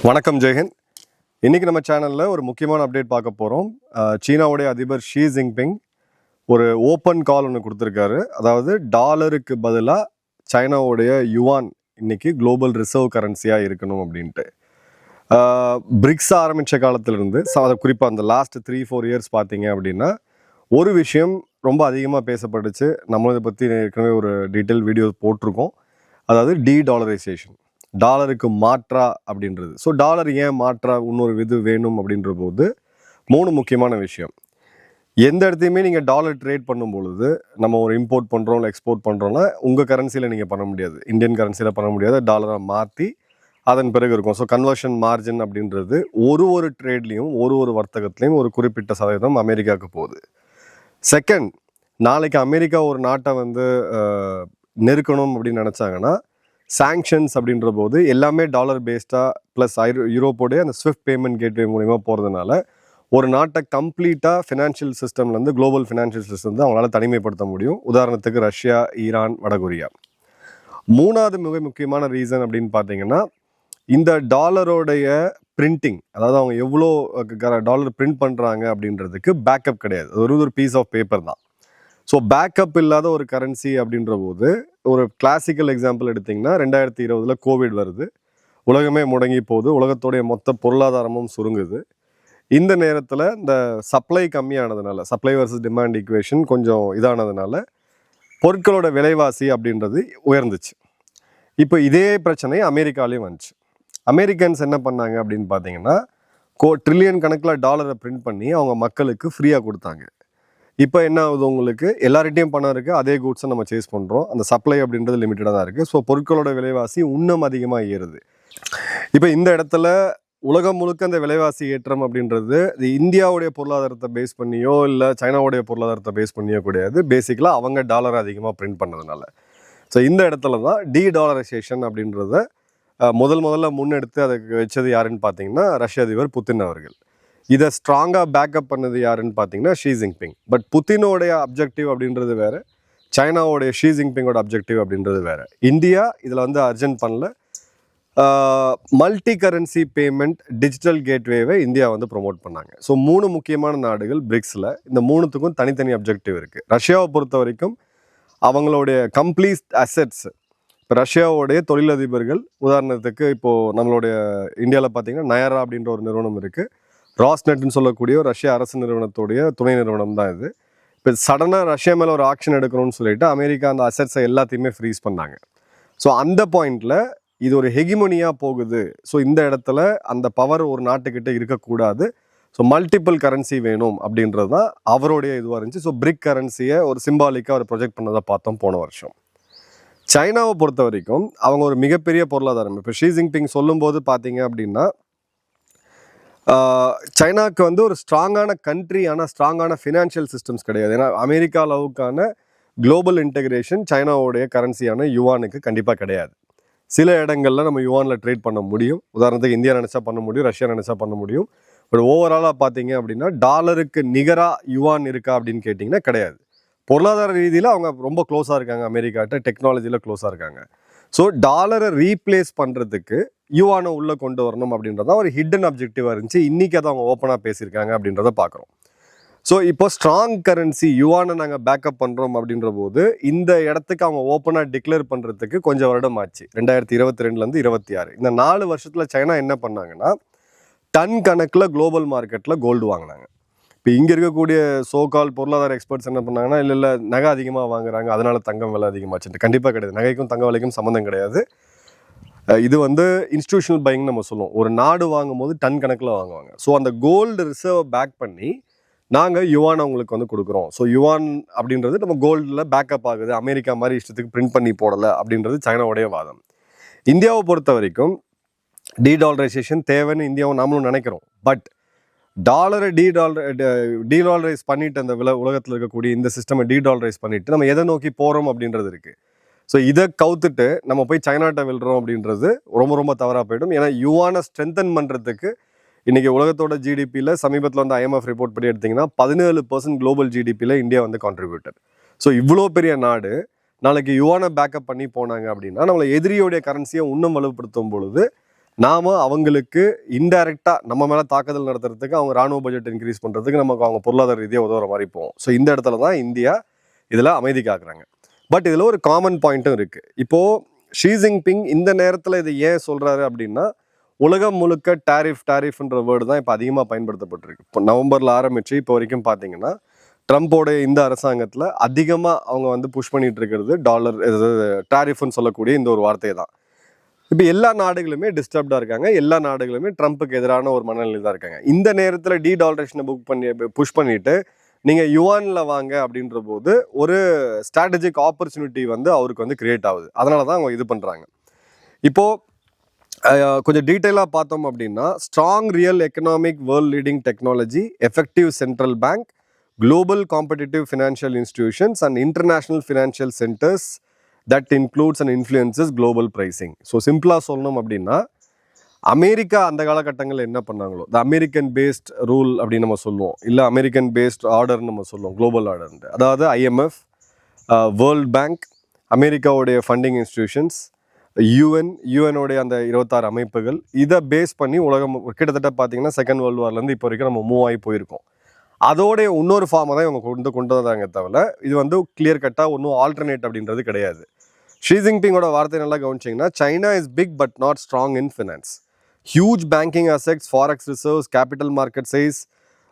வணக்கம் ஜெயஹிந்த். இன்னைக்கு நம்ம சேனல்ல ஒரு முக்கியமான அப்டேட் பார்க்க போறோம். சீனாவுடைய அதிபர் ஷி ஜின்பிங் ஒரு ஓப்பன் கால் ஒன்று கொடுத்துருக்காரு. அதாவது டாலருக்கு பதிலாக சைனாவுடைய யுவான் இன்னைக்கு குளோபல் ரிசர்வ் கரன்சியாக இருக்கணும் அப்படின்ட்டு. பிரிக்ஸ் ஆரம்பித்த காலத்திலிருந்து குறிப்பாக அந்த லாஸ்ட் 3-4 இயர்ஸ் பார்த்தீங்க அப்படின்னா ஒரு விஷயம் ரொம்ப அதிகமாக பேசப்பட்டுச்சு. நம்ம இதை பற்றி ஏற்கனவே ஒரு டீட்டெயில் வீடியோ போட்டிருக்கோம். அதாவது டாலரைசேஷன், டாலருக்கு மாற்றா அப்படின்றது. ஸோ டாலர் ஏன் மாற்றா இன்னொரு இது வேணும் அப்படின்ற போது 3 முக்கியமான விஷயம். எந்த இடத்தையுமே நீங்கள் டாலர் ட்ரேட் பண்ணும் பொழுது, நம்ம ஒரு இம்போர்ட் பண்ணுறோம் இல்லை எக்ஸ்போர்ட் பண்ணுறோன்னா உங்கள் கரன்சியில் நீங்கள் பண்ண முடியாது, இந்தியன் கரன்சியில் பண்ண முடியாது, டாலராக மாற்றி அதன் பிறகு இருக்கும். ஸோ கன்வர்ஷன் மார்ஜின் அப்படின்றது ஒரு ட்ரேட்லேயும் ஒரு வர்த்தகத்துலேயும் ஒரு குறிப்பிட்ட சதவீதம் அமெரிக்காவுக்கு போகுது. செகண்ட், நாளைக்கு அமெரிக்கா ஒரு நாட்டை நெருக்கணும் அப்படின்னு நினச்சாங்கன்னா சாங்ஷன்ஸ் அப்படின்ற போது எல்லாமே டாலர் பேஸ்டாக ப்ளஸ் யூரோப்போடைய அந்த ஸ்விஃப்ட் பேமெண்ட் கேட்வே மூலிமா போகிறதுனால ஒரு நாட்டை கம்ப்ளீட்டாக ஃபினான்ஷியல் சிஸ்டம்லேருந்து குளோபல் ஃபினான்ஷியல் சிஸ்டம் அவங்களால தனிமைப்படுத்த முடியும். உதாரணத்துக்கு ரஷ்யா, ஈரான், வடகொரியா. 3வது மிக முக்கியமான ரீசன் அப்படின்னு பார்த்தீங்கன்னா இந்த டாலரோடைய பிரிண்டிங், அதாவது அவங்க எவ்வளோ டாலர் பிரிண்ட் பண்ணுறாங்க அப்படின்றதுக்கு பேக்கப் கிடையாது. ஒரு பீஸ் ஆஃப் பேப்பர் தான். ஸோ பேக்கப் இல்லாத ஒரு கரன்சி அப்படின்ற போது ஒரு கிளாசிக்கல் எக்ஸாம்பிள் எடுத்திங்கன்னா 2020 கோவிட் வருது, உலகமே முடங்கி போகுது, உலகத்தோடைய மொத்த பொருளாதாரமும் சுருங்குது. இந்த நேரத்தில் இந்த சப்ளை கம்மியானதுனால, சப்ளை வர்சஸ் டிமாண்ட் ஈக்குவேஷன் கொஞ்சம் இதானதுனால பொருட்களோட விலைவாசி அப்படின்றது உயர்ந்துச்சு. இப்போ இதே பிரச்சனை அமெரிக்காலேயும் வந்துச்சு. அமெரிக்கன்ஸ் என்ன பண்ணாங்க அப்படின்னு பார்த்தீங்கன்னா ட்ரில்லியன் கணக்கில் டாலரை பிரிண்ட் பண்ணி அவங்க மக்களுக்கு ஃப்ரீயாக கொடுத்தாங்க. இப்போ என்ன ஆகுது, உங்களுக்கு எல்லார்கிட்டையும் பணம் இருக்குது, அதே கூட்ஸை நம்ம சேஸ் பண்ணுறோம், அந்த சப்ளை அப்படின்றது லிமிட்டடாக தான் இருக்குது. ஸோ பொருட்களோட விலைவாசி இன்னும் அதிகமாக ஏறுது. இப்போ இந்த இடத்துல உலகம் முழுக்க அந்த விலைவாசி ஏற்றம் அப்படின்றது இது இந்தியாவுடைய பொருளாதாரத்தை பேஸ் பண்ணியோ இல்லை சைனாவுடைய பொருளாதாரத்தை பேஸ் பண்ணியோ கிடையாது. பேசிக்கலாக அவங்க டாலரை அதிகமாக பிரிண்ட் பண்ணதுனால. ஸோ இந்த இடத்துல தான் டாலரைசேஷன் அப்படின்றத முதல்ல முன்னெடுத்து அதுக்கு வச்சது யாருன்னு பார்த்தீங்கன்னா ரஷ்ய அதிபர் புதின் அவர்கள். இதை ஸ்ட்ராங்காக பேக்கப் பண்ணது யாருன்னு பார்த்தீங்கன்னா ஷி ஜின்பிங். பட் புதினோடைய அப்ஜெக்டிவ் அப்படின்றது வேறு, சைனாவோடைய ஷி ஜின்பிங்கோட அப்ஜெக்டிவ் அப்படின்றது வேறு. இந்தியா இதில் அர்ஜென்ட் பண்ணல. மல்டி கரன்சி பேமெண்ட் டிஜிட்டல் கேட்வேவை இந்தியா ப்ரொமோட் பண்ணாங்க. ஸோ 3 முக்கியமான நாடுகள் பிரிக்ஸில், இந்த 3த்துக்கும் தனித்தனி அப்ஜெக்டிவ் இருக்குது. ரஷ்யாவை பொறுத்த வரைக்கும் அவங்களுடைய கம்ப்ளீட் அசெட்ஸ், இப்போ ரஷ்யாவோடைய தொழிலதிபர்கள், உதாரணத்துக்கு இப்போது நம்மளுடைய இந்தியாவில் பார்த்தீங்கன்னா நயரா அப்படின்ற ஒரு நிறுவனம் இருக்குது. ராஸ்நெட்னு சொல்லக்கூடிய ரஷ்ய அரசு நிறுவனத்துடைய துணை நிறுவனம் தான் இது. இப்போ சடனாக ரஷ்யா மேலே ஒரு ஆக்ஷன் எடுக்கணும்னு சொல்லிட்டு அமெரிக்கா அந்த அசெட்ஸை எல்லாத்தையுமே ஃப்ரீஸ் பண்ணாங்க. ஸோ அந்த பாயிண்டில் இது ஒரு ஹெகிமோனியாக போகுது. ஸோ இந்த இடத்துல அந்த பவர் ஒரு நாட்டுக்கிட்ட இருக்கக்கூடாது. ஸோ மல்டிபிள் கரன்சி வேணும் அப்படின்றது தான் அவருடைய இதுவாக இருந்துச்சு. ஸோ பிரிக் கரன்சியை ஒரு சிம்பாலிக்காக ஒரு ப்ரொஜெக்ட் பண்ணதை பார்த்தோம் போன வருஷம். சைனாவை பொறுத்த வரைக்கும் அவங்க ஒரு மிகப்பெரிய பொருளாதாரம். இப்போ ஷி ஜின்பிங் சொல்லும்போது பார்த்தீங்க அப்படின்னா சைனாவுக்கு ஒரு ஸ்ட்ராங்கான கண்ட்ரி, ஆனால் ஸ்ட்ராங்கான ஃபினான்ஷியல் சிஸ்டம்ஸ் கிடையாது. ஏன்னா அமெரிக்கா அளவுக்கான குளோபல் இன்டெகிரேஷன் சைனாவுடைய கரன்சியான யுவானுக்கு கண்டிப்பாக கிடையாது. சில இடங்களில் நம்ம யுவானில் ட்ரேட் பண்ண முடியும். உதாரணத்துக்கு இந்தியா நினச்சா பண்ண முடியும், ரஷ்யா நினச்சா பண்ண முடியும். பட் ஓவராலாக பார்த்தீங்க அப்படின்னா டாலருக்கு நிகராக யுவான் இருக்கா அப்படின்னு கேட்டிங்கன்னா கிடையாது. பொருளாதார ரீதியில் அவங்க ரொம்ப க்ளோஸாக இருக்காங்க அமெரிக்காட்ட, டெக்னாலஜியில் க்ளோஸாக இருக்காங்க. ஸோ டாலரை ரீப்ளேஸ் பண்ணுறதுக்கு யுவானை உள்ளே கொண்டு வரணும் அப்படின்றத ஒரு ஹிடன் அப்ஜெக்டிவாக இருந்துச்சு. இன்றைக்கி அதை அவங்க ஓப்பனாக பேசியிருக்காங்க அப்படின்றத பார்க்குறோம். ஸோ இப்போ ஸ்ட்ராங் கரன்சி யுவானை நாங்கள் பேக்கப் பண்ணுறோம் அப்படின்ற போது இந்த இடத்துக்கு அவங்க ஓப்பனாக டிக்ளேர் பண்ணுறதுக்கு கொஞ்சம் வருடம் ஆச்சு. 2022 26 இந்த 4 வருஷத்தில் சைனா என்ன பண்ணாங்கன்னா டன் கணக்கில் குளோபல் மார்க்கெட்டில் கோல்டு வாங்கினாங்க. இப்போ இங்கே இருக்கக்கூடிய சோகால் பொருளாதார எக்ஸ்பர்ட்ஸ் என்ன பண்ணாங்கன்னா இல்லை நகை அதிகமாக வாங்குறாங்க, அதனால தங்கம் விலை அதிகமாச்சுட்டு. கண்டிப்பாக கிடையாது. நகைக்கும் தங்க விலைக்கும் சம்மந்தம் கிடையாது. இது இன்ஸ்டிடியூஷனல் பையிங் நம்ம சொல்லுவோம். ஒரு நாடு வாங்கும் போது டன் கணக்கில் வாங்குவாங்க. ஸோ அந்த கோல்டு ரிசர்வை பேக் பண்ணி நாங்கள் யுவான் அவங்களுக்கு கொடுக்குறோம். ஸோ யுவான் அப்படின்றது நம்ம கோல்டில் பேக்கப் ஆகுது, அமெரிக்கா மாதிரி இஷ்டத்துக்கு பிரிண்ட் பண்ணி போடலை அப்படின்றது சைனாவுடைய வாதம். இந்தியாவை பொறுத்த வரைக்கும் டாலரைசேஷன் தேவைன்னு இந்தியாவும் நாமளும் நினைக்கிறோம். பட் டாலரை டீடாலரைஸ் பண்ணிட்டு அந்த உலகத்தில் இருக்கக்கூடிய இந்த சிஸ்டமை டீடாலரைஸ் பண்ணிட்டு நம்ம எதை நோக்கி போகிறோம் அப்படின்றது இருக்குது. ஸோ இதை கவுத்துட்டு நம்ம போய் சைனாட்ட வெல்றோம் அப்படின்றது ரொம்ப தவறாக போய்டும். ஏன்னா யுவானை ஸ்ட்ரென்தன் பண்ணுறதுக்கு இன்றைக்கி உலகத்தோட ஜிடிபியில் சமீபத்தில் IMF ரிப்போர்ட் படி எடுத்திங்கன்னா 17% குளோபல் ஜிடிபியில் இந்தியா கான்ட்ரிபியூட்டர். ஸோ இவ்வளோ பெரிய நாடு நாளைக்கு யுவானை பேக்கப் பண்ணி போனாங்க அப்படின்னா நம்மளை எதிரியோடைய கரன்சியை இன்னும் வலுப்படுத்தும் பொழுது நாம அவங்களுக்கு இன்டைரக்டாக நம்ம மேலே தாக்குதல் நடத்துறதுக்கு அவங்க ராணுவ பட்ஜெட் இன்க்ரீஸ் பண்ணுறதுக்கு நமக்கு அவங்க பொருளாதார ரீதியாக உதவுற மாதிரி போகும். ஸோ இந்த இடத்துல தான் இந்தியா இதில் அமைதி காக்குறாங்க. பட் இதில் ஒரு காமன் பாயிண்ட்டும் இருக்குது. இப்போது ஷி ஜின்பிங் இந்த நேரத்தில் இதை ஏன் சொல்கிறாரு அப்படின்னா, உலகம் முழுக்க டாரிஃப்ன்ற வேர்டு தான் இப்போ அதிகமாக பயன்படுத்தப்பட்டிருக்கு. இப்போ நவம்பரில் ஆரம்பித்து இப்போ வரைக்கும் பார்த்தீங்கன்னா ட்ரம்ப்போட இந்த அரசாங்கத்தில் அதிகமாக அவங்க வந்து புஷ் பண்ணிட்டு இருக்கிறது டாலர் டாரிஃப்னு சொல்லக்கூடிய இந்த ஒரு வார்த்தையை தான். இப்போ எல்லா நாடுகளுமே டிஸ்டர்ப்டாக இருக்காங்க. எல்லா நாடுகளுமே ட்ரம்ப்புக்கு எதிரான ஒரு மனநிலை தான் இருக்காங்க. இந்த நேரத்தில் டாலரேஷனை புஷ் பண்ணிட்டு நீங்கள் யுவானில் வாங்க அப்படின்ற போது ஒரு ஸ்ட்ராட்டஜிக் ஆப்பர்ச்சுனிட்டி வந்து அவருக்கு வந்து கிரியேட் ஆகுது. அதனால தான் அவங்க இது பண்ணுறாங்க. இப்போது கொஞ்சம் டீட்டெயிலாக பார்த்தோம் அப்படின்னா, strong real economic world leading technology, effective central bank, global competitive financial institutions and international financial centers that includes and influences global pricing. So சிம்பிளாக சொல்லணும் அப்படின்னா, அமெரிக்கா அந்த காலகட்டங்களில் என்ன பண்ணாங்களோ, த அமெரிக்கன் பேஸ்ட் ரூல் அப்படின்னு நம்ம சொல்லுவோம், இல்லை அமெரிக்கன் பேஸ்ட் ஆர்டர்னு நம்ம சொல்லுவோம், குளோபல் ஆர்டர்ன்ட்டு. அதாவது ஐஎம்எஃப், வேர்ல்ட் பேங்க், அமெரிக்காவுடைய ஃபண்டிங் இன்ஸ்டிடியூஷன்ஸ், யூஎனோடைய அந்த 26 அமைப்புகள், இதை பேஸ் பண்ணி உலகம் கிட்டத்தட்ட பார்த்தீங்கன்னா செகண்ட் வேர்ல்டு வார்லேருந்து இப்போ வரைக்கும் நம்ம மூவ் ஆகி போயிருக்கோம். அதோடைய இன்னொரு ஃபார்மை தான் இவங்க கொண்டு வந்தாங்க தவிர இது வந்து கிளியர் கட்டாக ஒன்றும் ஆல்டர்னேட் அப்படின்றது கிடையாது. ஷி ஜின்பிங்கோட வார்த்தை நல்லா கவனிச்சிங்கன்னா, China is big but not strong in finance. Huge banking assets, forex reserves, capital market size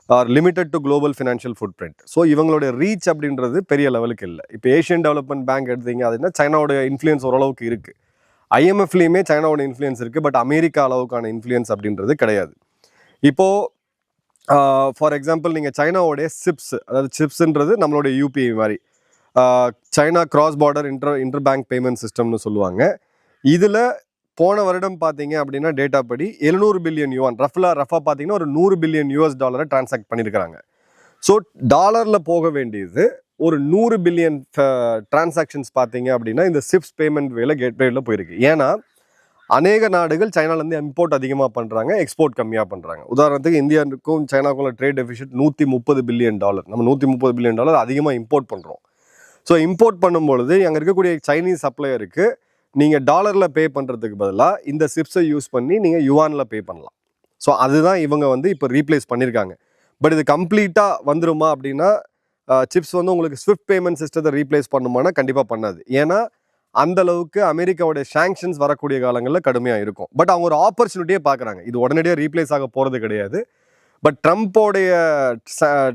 are limited to global financial footprint. So இவங்களுடைய ரீச் அப்படின்றது பெரிய லெவலுக்கு இல்லை. இப்போ ஏஷியன் டெவலப்மெண்ட் பேங்க் எடுத்தீங்க அப்படின்னா சைனாவோட இன்ஃப்ளூயன்ஸ் ஓரளவுக்கு இருக்குது. ஐஎம்எஃப்லேயுமே சைனாவோட இன்ஃப்ளூயன்ஸ் இருக்குது. பட் அமெரிக்கா அளவுக்கான இன்ஃப்ளூயன்ஸ் அப்படின்றது கிடையாது. இப்போது ஃபார் எக்ஸாம்பிள் நீங்கள் சைனாவோடைய சிப்ஸ், அதாவது சிப்ஸ்ன்றது நம்மளுடைய யூபிஐ மாதிரி, China cross border interbank payment சிஸ்டம்னு சொல்லுவாங்க. இதில் போன வருடம் பார்த்தீங்க அப்படின்னா டேட்டா படி 700 பில்லியன் யுவான், ரஃபாக பார்த்தீங்கன்னா ஒரு $100 பில்லியன் டிரான்சாக்ட் பண்ணியிருக்கிறாங்க. ஸோ டாலரில் போக வேண்டியது ஒரு 100 பில்லியன் டிரான்சாக்ஷன்ஸ் பார்த்தீங்க அப்படின்னா இந்த சிப்ஸ் பேமெண்ட் கேட்வேயில் போயிருக்கு. ஏன்னா அநேக நாடுகள் சைனாலேருந்து இம்போர்ட் அதிகமாக பண்ணுறாங்க, எக்ஸ்போர்ட் கம்மியாக பண்ணுறாங்க. உதாரணத்துக்கு இந்தியாவுக்கும் சைனாக்குள்ள ட்ரேட் டெஃபிசிட் $130 பில்லியன். நம்ம $130 பில்லியன் அதிகமாக இம்போர்ட் பண்ணுறோம். ஸோ இம்போர்ட் பண்ணும்பொழுது அங்கே இருக்கக்கூடிய சைனீஸ் சப்ளையருக்கு நீங்கள் டாலரில் பே பண்ணுறதுக்கு பதிலாக இந்த சிப்ஸை யூஸ் பண்ணி நீங்கள் யுவானில் பே பண்ணலாம். ஸோ அதுதான் இவங்க வந்து இப்போ ரீப்ளேஸ் பண்ணியிருக்காங்க. பட் இது கம்ப்ளீட்டாக வந்துருமா அப்படின்னா, சிப்ஸ் வந்து உங்களுக்கு ஸ்விஃப்ட் பேமெண்ட் சிஸ்டத்தை ரீப்ளேஸ் பண்ணுமானா கண்டிப்பாக பண்ணாது. ஏன்னா அந்த அளவுக்கு அமெரிக்காவுடைய சாங்ஷன்ஸ் வரக்கூடிய காலங்களில் கடுமையாக இருக்கும். பட் அவங்க ஒரு ஆப்பர்ச்சுனிட்டியே பார்க்குறாங்க. இது உடனடியாக ரீப்ளேஸ் ஆக போகிறது கிடையாது. பட் ட்ரம்ப்போடைய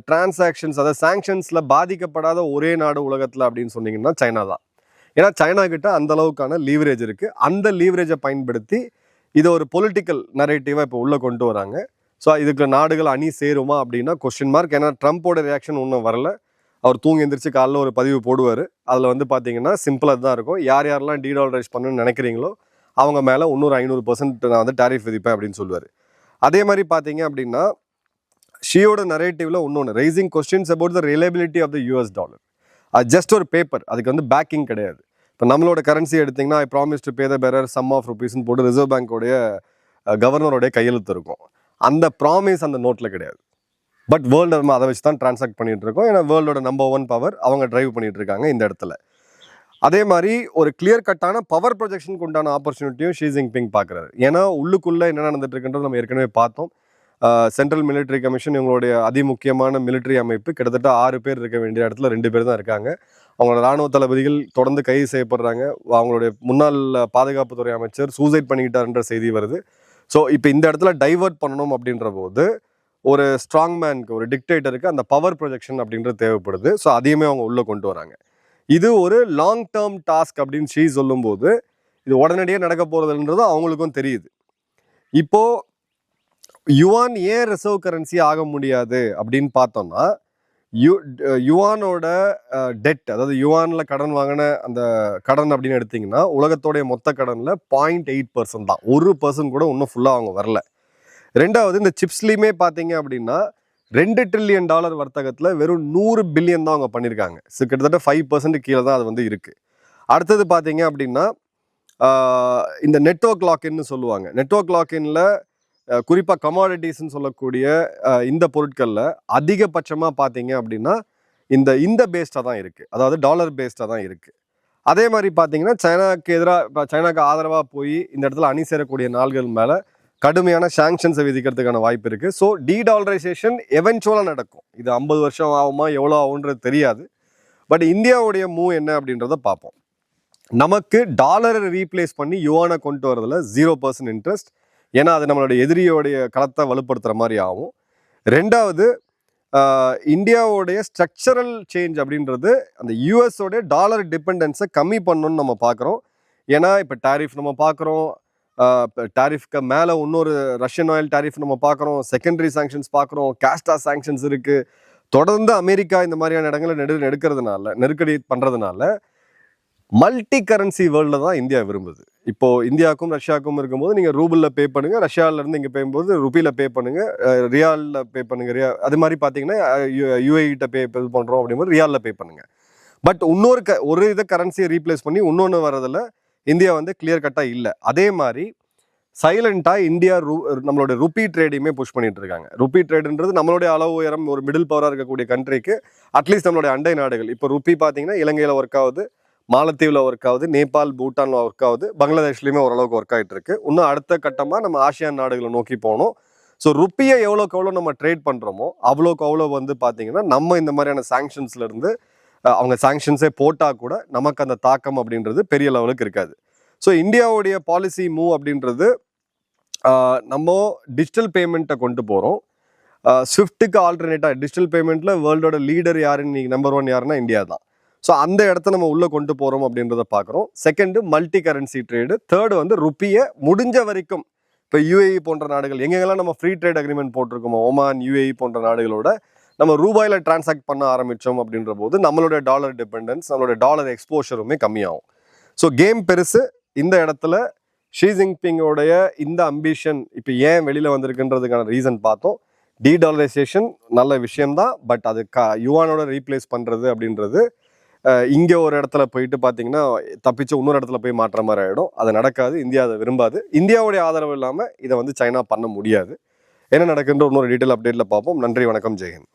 டிரான்சாக்ஷன்ஸ், அதாவது சாங்ஷன்ஸில் பாதிக்கப்படாத ஒரே நாடு உலகத்தில் அப்படின்னு சொன்னீங்கன்னா சைனா தான். ஏன்னா சைனா கிட்ட அந்த அளவுக்கான லீவரேஜ் இருக்குது. அந்த லீவரேஜை பயன்படுத்தி இதை ஒரு பொலிட்டிக்கல் நரேட்டிவாக இப்போ உள்ளே கொண்டு வராங்க. ஸோ இதுக்கு நாடுகள் அணி சேருமா அப்படின்னா கொஸ்டின் மார்க். ஏன்னா ட்ரம்ப்போட ரியாக்ஷன் ஒன்றும் வரல. அவர் தூங்கி எந்திரிச்சு காலைல ஒரு பதிவு போடுவார். அதில் வந்து பார்த்தீங்கன்னா சிம்பிளாக தான் இருக்கும். யாரெல்லாம் டீடாலரைஸ் பண்ணணும்னு நினைக்கிறீங்களோ அவங்க மேலே இன்னொரு 500% நான் வந்து டாரிஃப் விதிப்பேன் அப்படின்னு சொல்லுவார். அதே மாதிரி பார்த்தீங்க அப்படின்னா ஷியோட நரேட்டிவில் இன்னொன்று, rising questions about the reliability of the US dollar. அது ஜஸ்ட் ஒரு பேப்பர், அதுக்கு வந்து பேக்கிங் கிடையாது. இப்போ நம்மளோட கரன்சி எடுத்திங்கன்னா, I promise to pay the bearer sum of ருபீஸ்ன்னு போட்டு ரிசர்வ் பேங்கோடைய கவர்னரோடைய கையெழுத்து இருக்கும். அந்த ப்ராமிஸ் அந்த நோட்டில் கிடையாது. பட் வேர்ல்டு நம்ம அதை வச்சு தான் டிரான்சாக்ட் பண்ணிட்டு இருக்கோம். ஏன்னா வேர்ல்டோட நம்பர் 1 பவர் அவங்க டிரைவ் பண்ணிட்டு இருக்காங்க இந்த இடத்துல. அதே மாதிரி ஒரு கிளியர் கட்டான பவர் ப்ரொஜெக்ஷனுக்கு உண்டான ஆப்பர்ச்சுனிட்டியும் ஷி ஜின்பிங் பார்க்குறாரு. ஏன்னா உள்ளுக்குள்ளே என்ன நடந்துட்டு இருக்குன்றது நம்ம ஏற்கனவே பார்த்தோம். சென்ட்ரல் மிலிட்ரி கமிஷன் இவங்களுடைய அதிமுக்கியமான மிலிட்ரி அமைப்பு, கிட்டத்தட்ட 6 பேர் இருக்க வேண்டிய இடத்துல 2 பேர் தான் இருக்காங்க. அவங்களோட இராணுவ தளபதிகள் தொடர்ந்து கைது செய்யப்படுறாங்க. அவங்களுடைய முன்னாள் பாதுகாப்புத்துறை அமைச்சர் சூசைட் பண்ணிக்கிட்டாருன்ற செய்தி வருது. ஸோ இப்போ இந்த இடத்துல டைவர்ட் பண்ணணும் அப்படின்ற போது ஒரு ஸ்ட்ராங் மேனுக்கு, ஒரு டிக்டேட்டருக்கு அந்த பவர் ப்ரொஜெக்ஷன் அப்படின்றது தேவைப்படுது. ஸோ அதையுமே அவங்க உள்ளே கொண்டு வராங்க. இது ஒரு லாங் டேர்ம் டாஸ்க் அப்படின்னு ஷீ சொல்லும்போது இது உடனடியாக நடக்க போகிறதுன்றது அவங்களுக்கும் தெரியுது. இப்போது யுவான் ஏன் ரிசர்வ் கரன்சி ஆக முடியாது அப்படின்னு பார்த்தோம்னா, யுவானோட டெட், அதாவது யுவானில் கடன் வாங்கின அந்த கடன் அப்படின்னு எடுத்திங்கன்னா உலகத்தோடைய மொத்த கடனில் 0.8% தான். 1% கூட இன்னும் ஃபுல்லாக அவங்க வரல. ரெண்டாவது, இந்த சிப்ஸ்லேயுமே பார்த்தீங்க அப்படின்னா $2 ட்ரில்லியன் வர்த்தகத்தில் வெறும் 100 பில்லியன் தான் அவங்க பண்ணியிருக்காங்க. ஸோ கிட்டத்தட்ட 5% கீழே தான் அது வந்து இருக்குது. அடுத்தது பார்த்தீங்க அப்படின்னா இந்த நெட்வொர்க் லாக்இன்னு சொல்லுவாங்க. நெட்வொர்க் லாக்இன்ல குறிப்பாக கமாடிட்டிஸ்ன்னு சொல்லக்கூடிய இந்த பொருட்களில் அதிகபட்சமாக பார்த்தீங்க அப்படின்னா இந்த பேஸ்டாக தான் இருக்குது, அதாவது டாலர் பேஸ்டாக தான் இருக்குது. அதே மாதிரி பார்த்தீங்கன்னா சைனாக்கு எதிராக இப்போ சைனாக்கு ஆதரவாக போய் இந்த இடத்துல அணி சேரக்கூடிய நாடுகள் மேலே கடுமையான சாங்ஷன்ஸை விதிக்கிறதுக்கான வாய்ப்பு இருக்குது. ஸோ டீடாலரைசேஷன் எவென்ச்சுவலாக நடக்கும். இது 50 வருஷம் ஆகுமா எவ்வளோ ஆகுன்றது தெரியாது. பட் இந்தியாவுடைய மூவ் என்ன அப்படின்றத பார்ப்போம். நமக்கு டாலரை ரீப்ளேஸ் பண்ணி யுவானை கொண்டு வரதுல 0% இன்ட்ரெஸ்ட். ஏன்னா அது நம்மளுடைய எதிரியோடைய களத்தை வலுப்படுத்துகிற மாதிரி ஆகும். ரெண்டாவது, இந்தியாவுடைய ஸ்ட்ரக்சரல் சேஞ்ச் அப்படின்றது அந்த யூஎஸோடைய டாலர் டிபெண்டன்ஸை கம்மி பண்ணணும்னு நம்ம பார்க்குறோம். ஏன்னா இப்போ டேரிஃப் நம்ம பார்க்குறோம், டேரிஃப்க்கு மேலே இன்னொரு ரஷ்யன் ஆயில் டேரிஃப் நம்ம பார்க்குறோம், செகண்டரி சாங்ஷன்ஸ் பார்க்குறோம், கேஸ்டா சாங்ஷன்ஸ் இருக்குது. தொடர்ந்து அமெரிக்கா இந்த மாதிரியான இடங்களை நெருக்கடி பண்ணுறதுனால மல்டி கரன்சி வேர்ல்டில் தான் இந்தியா விரும்புது. இப்போது இந்தியாவுக்கும் ரஷ்யாவுக்கும் இருக்கும்போது நீங்கள் ரூபிளில் பே பண்ணுங்கள், ரஷ்யாவிலேருந்து இங்கே பேயும்போது ருபியில் பே பண்ணுங்கள், ரியாலில் பே பண்ணுங்கள். அது மாதிரி பார்த்தீங்கன்னா யூஏஇட்ட பே பண்ணுறோம் அப்படிங்கும்போது ரியாலில் பே பண்ணுங்கள். பட் ஒரு இதை கரன்சியை ரீப்ளேஸ் பண்ணி இன்னொன்று வரதில் இந்தியா வந்து கிளியர் கட்டாக இல்லை. அதே மாதிரி சைலண்டாக இந்தியா நம்மளோட ருப்பி ட்ரேடையுமே புஷ் பண்ணிட்டு இருக்காங்க. ருப்பி ட்ரேடுன்றது நம்மளுடைய அளவு உயரம் ஒரு மிடில் பவராக இருக்கக்கூடிய கண்ட்ரிக்கு அட்லீஸ்ட் நம்மளுடைய அண்டை நாடுகள் இப்போ ருப்பி பார்த்தீங்கன்னா இலங்கையில் ஒர்க் ஆகுது, மாலத்தீவில் ஒர்க் ஆகுது, நேபாள் பூட்டானில் ஒர்க் ஆகுது, பங்களாதேஷ்லையுமே ஓரளவுக்கு ஒர்க் ஆகிட்டு இருக்கு. இன்னும் அடுத்த கட்டமாக நம்ம ஆசியான் நாடுகளை நோக்கி போனோம். ஸோ ருப்பியை எவ்வளோக்கு எவ்வளோ நம்ம ட்ரேட் பண்ணுறோமோ அவ்வளோக்கு அவ்வளோ வந்து பார்த்தீங்கன்னா நம்ம இந்த மாதிரியான சாங்ஷன்ஸ்லேருந்து அவங்க சாங்ஷன்ஸே போட்டால் கூட நமக்கு அந்த தாக்கம் அப்படின்றது பெரிய லெவலுக்கு இருக்காது. ஸோ இந்தியாவுடைய பாலிசி மூவ் அப்படின்றது நம்ம டிஜிட்டல் பேமெண்ட்டை கொண்டு போகிறோம். ஸ்விஃப்ட்டுக்கு ஆல்டர்னேட்டாக டிஜிட்டல் பேமெண்ட்டில் வேர்ல்டோட லீடர் யாருன்னு நீங்கள் நம்பர் 1 யாருன்னா இந்தியா தான். ஸோ அந்த இடத்த நம்ம உள்ளே கொண்டு போகிறோம் அப்படின்றத பார்க்குறோம். Second multi currency trade. Third வந்து ருப்பியை முடிஞ்ச வரைக்கும் இப்போ யூஏஇ போன்ற நாடுகள் எங்கெங்கெல்லாம் நம்ம ஃப்ரீ ட்ரேட் அக்ரிமெண்ட் போட்டிருக்கோமோ, ஒமான், யூஏஇ போன்ற நாடுகளோட நம்ம ரூபாயில் டிரான்சாக்ட் பண்ண ஆரம்பித்தோம் அப்படின்ற போது நம்மளுடைய டாலர் டிபெண்டன்ஸ், நம்மளுடைய டாலர் எக்ஸ்போஷருமே கம்மியாகும். ஸோ கேம் பெருசு. இந்த இடத்துல ஷி ஜின்பிங்கோடைய இந்த அம்பிஷன் இப்போ ஏன் வெளியில் வந்திருக்குன்றதுக்கான ரீசன் பார்த்தோம். டீடாலரைசேஷன் நல்ல விஷயம்தான். பட் அது யுவானோட ரீப்ளேஸ் பண்ணுறது அப்படின்றது இங்கே ஒரு இடத்துல போயிட்டு பார்த்தீங்கன்னா தப்பிச்சு இன்னொரு இடத்துல போய் மாற்ற மாதிரி ஆகிடும். அது நடக்காது. இந்தியா அதை விரும்பாது. இந்தியாவுடைய ஆதரவு இல்லாமல் இதை வந்து சைனா பண்ண முடியாது. என்ன நடக்குன்ற இன்னொரு டீட்டெயில் அப்டேட்டில் பார்ப்போம். நன்றி, வணக்கம், ஜெய்ஹிந்த்.